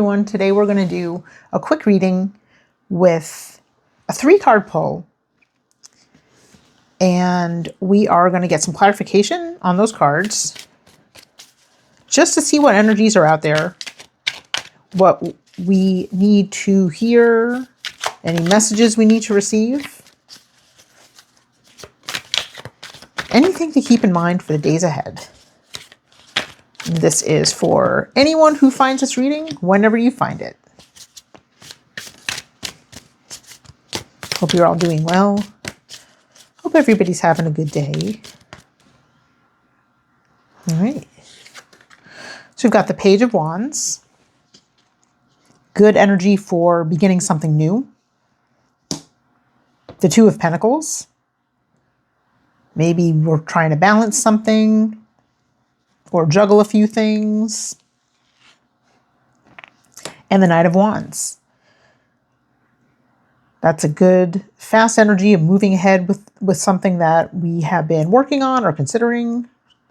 Everyone, today we're going to do a quick reading with a 3-card pull, and we are going to get some clarification on those cards just to see what energies are out there, what we need to hear, any messages we need to receive, anything to keep in mind for the days ahead. This is for anyone who finds this reading whenever you find it. Hope you're all doing well. Hope everybody's having a good day. All right. So we've got the Page of Wands. Good energy for beginning something new. The Two of Pentacles. Maybe we're trying to balance something or juggle a few things. And the Knight of Wands. That's a good, fast energy of moving ahead with something that we have been working on or considering,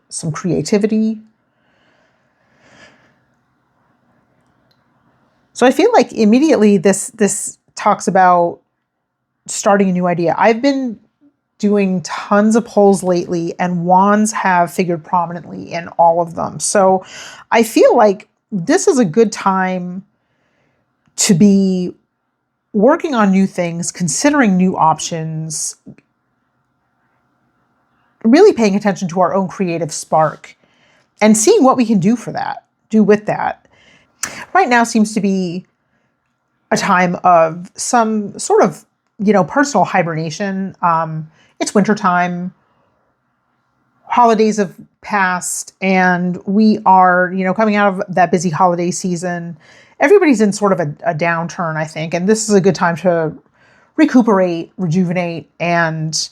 some creativity. So I feel like immediately this talks about starting a new idea. I've been doing tons of polls lately, and wands have figured prominently in all of them. So I feel like this is a good time to be working on new things, considering new options, really paying attention to our own creative spark and seeing what we can do with that. Right now seems to be a time of some sort of, personal hibernation. It's wintertime, holidays have passed, and we are, coming out of that busy holiday season. Everybody's in sort of a downturn, I think, and this is a good time to recuperate, rejuvenate, and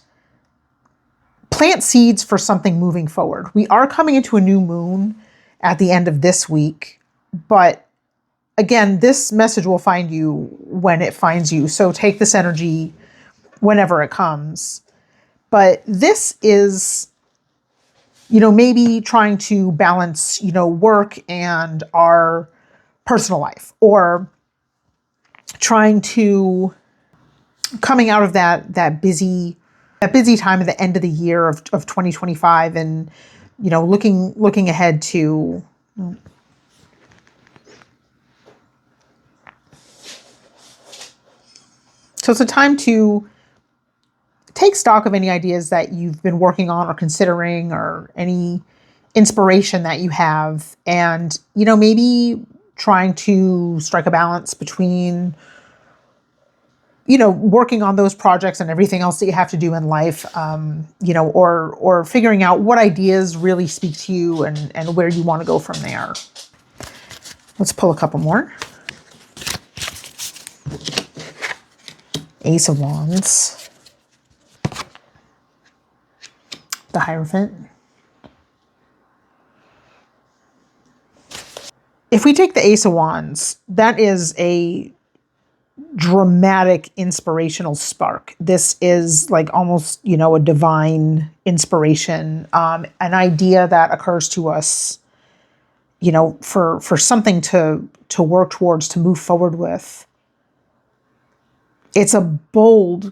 plant seeds for something moving forward. We are coming into a new moon at the end of this week, but again, this message will find you when it finds you, so take this energy whenever it comes. But this is, maybe trying to balance, work and our personal life, or trying to coming out of that busy time at the end of the year of 2025, and looking ahead to so it's a time to take stock of any ideas that you've been working on or considering, or any inspiration that you have, and maybe trying to strike a balance between working on those projects and everything else that you have to do in life, or figuring out what ideas really speak to you and where you want to go from there. Let's pull a couple more. Ace of Wands. The Hierophant. If we take the Ace of Wands, that is a dramatic, inspirational spark. This is like almost, a divine inspiration, an idea that occurs to us, for something to work towards, to move forward with. It's a bold,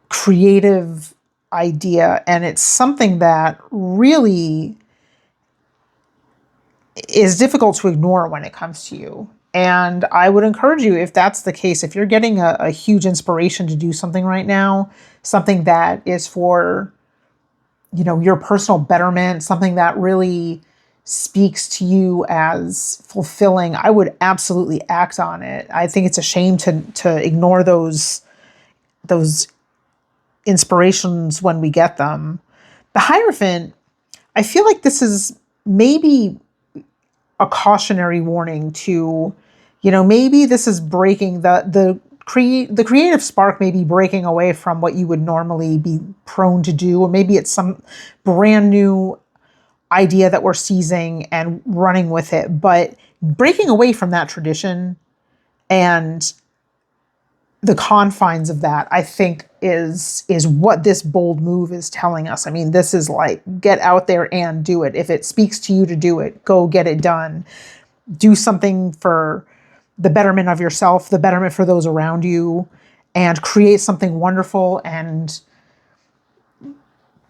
creative idea, and it's something that really is difficult to ignore when it comes to you. And I would encourage you, if that's the case, if you're getting a huge inspiration to do something right now, something that is for, your personal betterment, something that really speaks to you as fulfilling, I would absolutely act on it. I think it's a shame to ignore those inspirations when we get them. The Hierophant, I feel like this is maybe a cautionary warning to, maybe this is breaking the creative spark, may be breaking away from what you would normally be prone to do, or maybe it's some brand new idea that we're seizing and running with it, but breaking away from that tradition and the confines of that, I think, is what this bold move is telling us. I mean, this is like, get out there and do it. If it speaks to you to do it, go get it done. do something for the betterment of yourself, the betterment for those around you, and create something wonderful and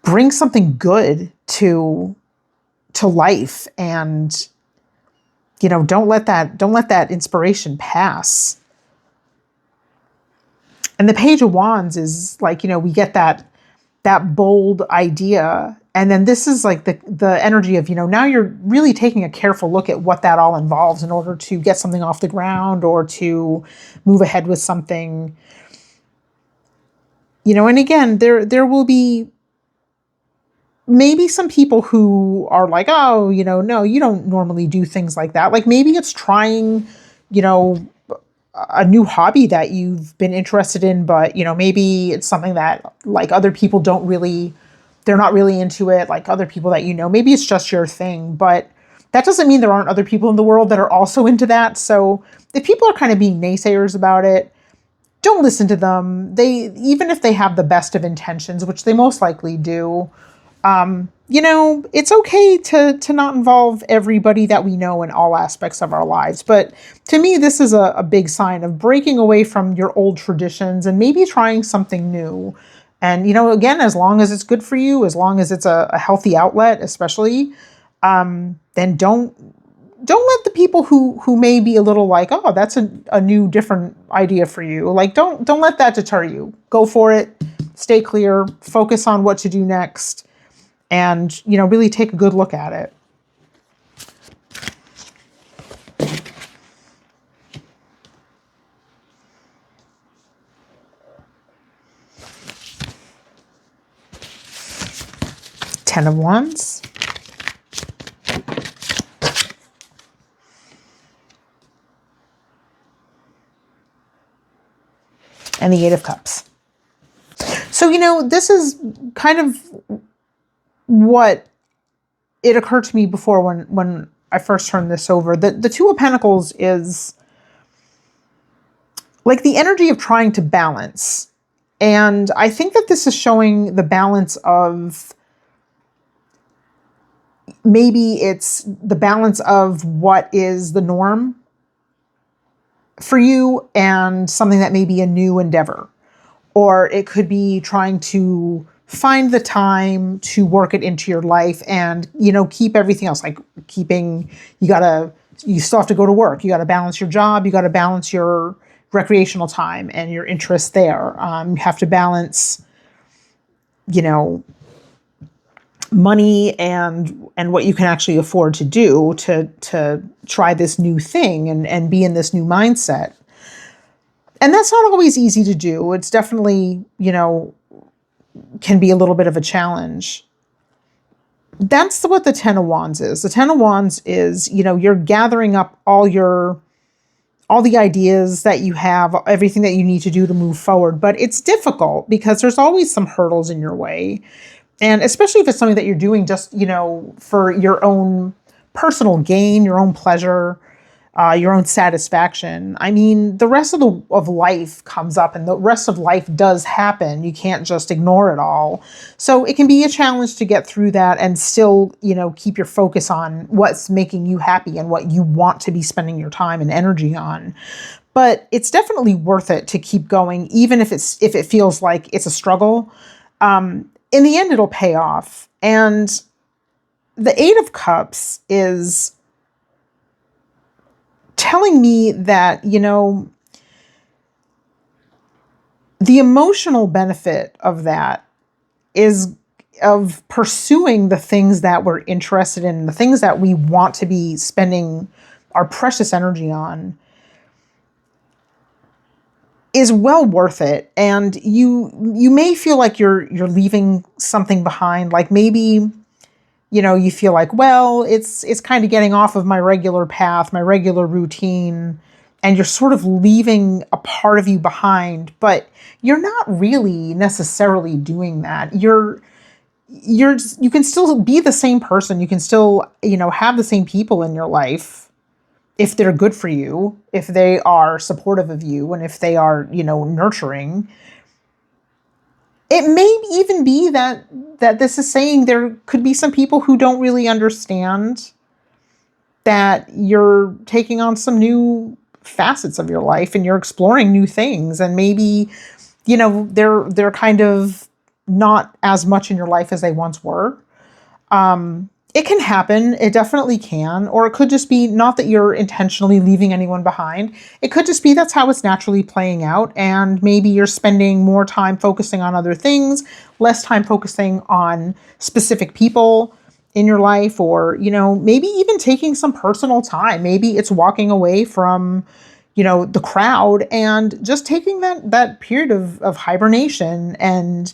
bring something good to life. And don't let that inspiration pass. And the Page of Wands is like, we get that bold idea. And then this is like the energy of, now you're really taking a careful look at what that all involves in order to get something off the ground or to move ahead with something. And again, there will be maybe some people who are like, oh, no, you don't normally do things like that. Like maybe it's trying, a new hobby that you've been interested in, but maybe it's something that like other people they're not really into it, like other people that maybe it's just your thing. But that doesn't mean there aren't other people in the world that are also into that. So if people are kind of being naysayers about it, don't listen to them. Even if they have the best of intentions, which they most likely do, it's okay to not involve everybody that we know in all aspects of our lives. But to me, this is a big sign of breaking away from your old traditions and maybe trying something new. And, again, as long as it's good for you, as long as it's a healthy outlet, especially, then don't let the people who may be a little like, oh, that's a new, different idea for you. Like, don't let that deter you. Go for it. Stay clear. Focus on what to do next. And, really take a good look at it. Ten of Wands. And the Eight of Cups. So, this is kind of what it occurred to me before when I first turned this over. The Two of Pentacles is like the energy of trying to balance. And I think that this is showing the balance of, maybe it's the balance of what is the norm for you and something that may be a new endeavor. Or it could be trying to find the time to work it into your life and, keep everything else, like you still have to go to work. You got to balance your job. You got to balance your recreational time and your interests there. You have to balance, money and what you can actually afford to do to try this new thing and be in this new mindset. And that's not always easy to do. It's definitely, can be a little bit of a challenge. That's what the Ten of Wands is. The Ten of Wands is, you're gathering up all the ideas that you have, everything that you need to do to move forward. But it's difficult because there's always some hurdles in your way. And especially if it's something that you're doing just, for your own personal gain, your own pleasure, your own satisfaction. I mean, the rest of life comes up and the rest of life does happen. You can't just ignore it all. So it can be a challenge to get through that and still, keep your focus on what's making you happy and what you want to be spending your time and energy on. But it's definitely worth it to keep going, even if it feels like it's a struggle. In the end, it'll pay off. And the Eight of Cups is telling me that, the emotional benefit of that is of pursuing the things that we're interested in, the things that we want to be spending our precious energy on, is well worth it. And you may feel like you're leaving something behind. Like maybe, you feel like, well, it's kind of getting off of my regular path, my regular routine, and you're sort of leaving a part of you behind, but you're not really necessarily doing that. You can still be the same person. You can still, have the same people in your life if they're good for you, if they are supportive of you, and if they are, nurturing. It may even be that this is saying there could be some people who don't really understand that you're taking on some new facets of your life and you're exploring new things, and maybe, they're kind of not as much in your life as they once were. It can happen. It definitely can. Or it could just be not that you're intentionally leaving anyone behind. It could just be that's how it's naturally playing out. And maybe you're spending more time focusing on other things, less time focusing on specific people in your life, or, maybe even taking some personal time. Maybe it's walking away from, the crowd and just taking that period of hibernation and,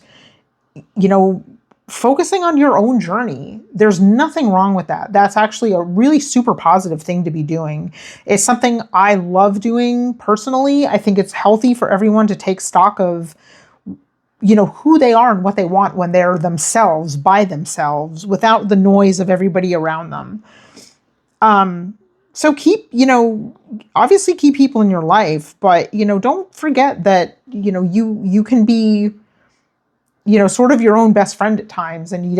focusing on your own journey. There's nothing wrong with that. That's actually a really super positive thing to be doing. It's something I love doing personally. I think it's healthy for everyone to take stock of, who they are and what they want when they're themselves, by themselves, without the noise of everybody around them. So obviously keep people in your life, but, don't forget that, you can be, sort of your own best friend at times. And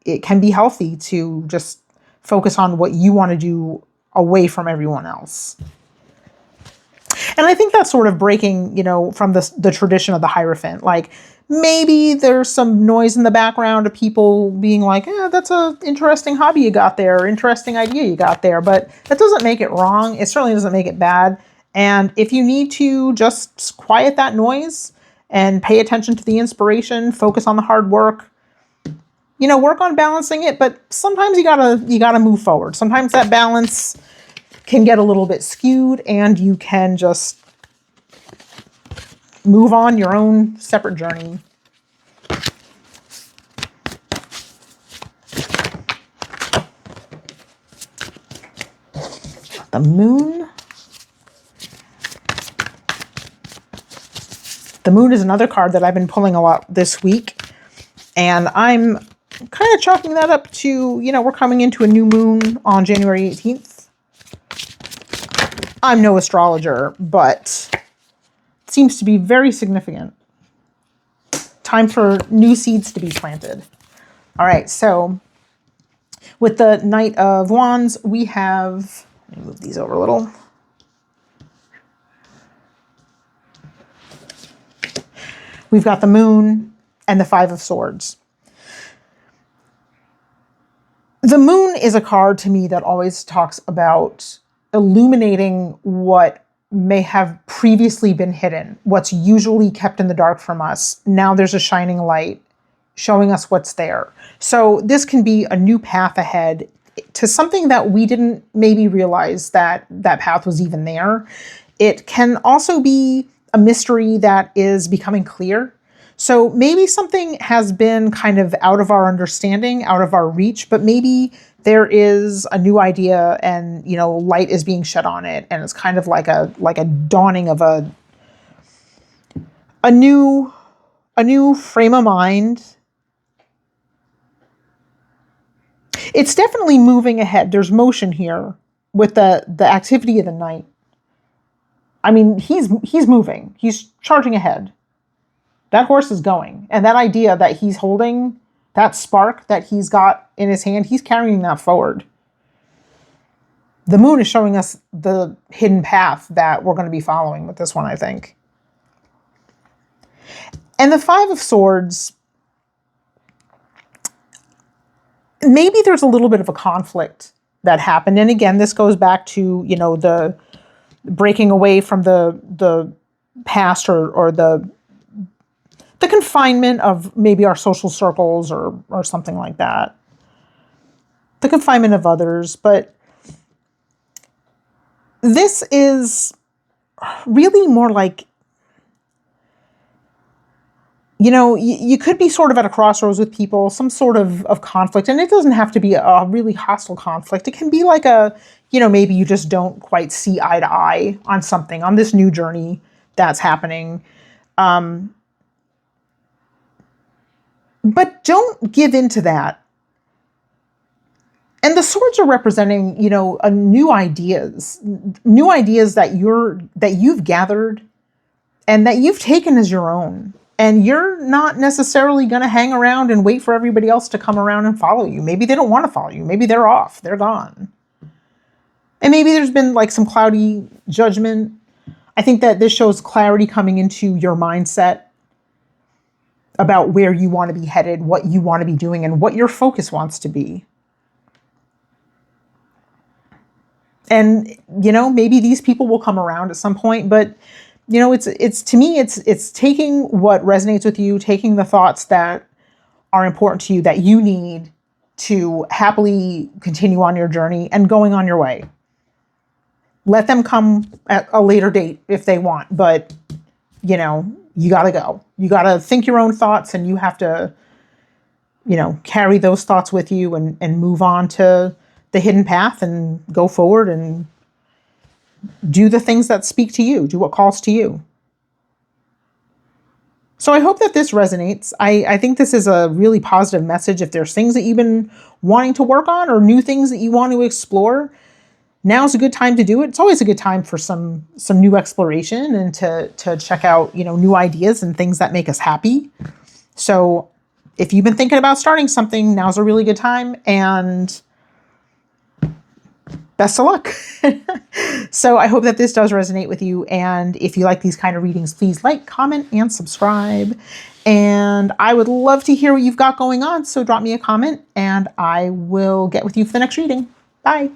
it can be healthy to just focus on what you want to do away from everyone else. And I think that's sort of breaking, from the tradition of the Hierophant. Like, maybe there's some noise in the background of people being like, that's an interesting hobby you got there, or interesting idea you got there. But that doesn't make it wrong. It certainly doesn't make it bad. And if you need to just quiet that noise and pay attention to the inspiration, focus on the hard work, work on balancing it. But sometimes you gotta move forward. Sometimes that balance can get a little bit skewed, and you can just move on your own separate journey. The moon. The moon is another card that I've been pulling a lot this week, and I'm kind of chalking that up to, we're coming into a new moon on January 18th. I'm no astrologer, but it seems to be very significant. Time for new seeds to be planted. All right, so with the Knight of Wands, we have, let me move these over a little. We've got the Moon and the Five of Swords. The Moon is a card to me that always talks about illuminating what may have previously been hidden, what's usually kept in the dark from us. Now there's a shining light showing us what's there. So this can be a new path ahead to something that we didn't maybe realize that path was even there. It can also be a mystery that is becoming clear. So maybe something has been kind of out of our understanding, out of our reach, but maybe there is a new idea and, light is being shed on it. And it's kind of like a dawning of a new frame of mind. It's definitely moving ahead. There's motion here with the activity of the night. I mean, he's moving. He's charging ahead. That horse is going. And that idea that he's holding, that spark that he's got in his hand, he's carrying that forward. The moon is showing us the hidden path that we're going to be following with this one, I think. And the Five of Swords, maybe there's a little bit of a conflict that happened. And again, this goes back to, the breaking away from the past or the confinement of maybe our social circles or something like that. The confinement of others. But this is really more like, you could be sort of at a crossroads with people, some sort of conflict. And it doesn't have to be a really hostile conflict. It can be like maybe you just don't quite see eye to eye on something, on this new journey that's happening. But don't give in to that. And the swords are representing, new ideas that you've gathered and that you've taken as your own. And you're not necessarily going to hang around and wait for everybody else to come around and follow you. Maybe they don't want to follow you. Maybe they're off. They're gone. And maybe there's been like some cloudy judgment. I think that this shows clarity coming into your mindset about where you want to be headed, what you want to be doing, and what your focus wants to be. And, you know, maybe these people will come around at some point, but, you know, it's to me, it's taking what resonates with you, taking the thoughts that are important to you, that you need to happily continue on your journey and going on your way. Let them come at a later date if they want, but, you know, you got to go. You got to think your own thoughts, and you have to, you know, carry those thoughts with you and move on to the hidden path and go forward and do the things that speak to you, do what calls to you. So I hope that this resonates. I think this is a really positive message. If there's things that you've been wanting to work on or new things that you want to explore, now's a good time to do it. It's always a good time for some new exploration and to check out, you know, new ideas and things that make us happy. So if you've been thinking about starting something, now's a really good time, and best of luck. So I hope that this does resonate with you. And if you like these kind of readings, please like, comment, and subscribe. And I would love to hear what you've got going on. So drop me a comment and I will get with you for the next reading. Bye.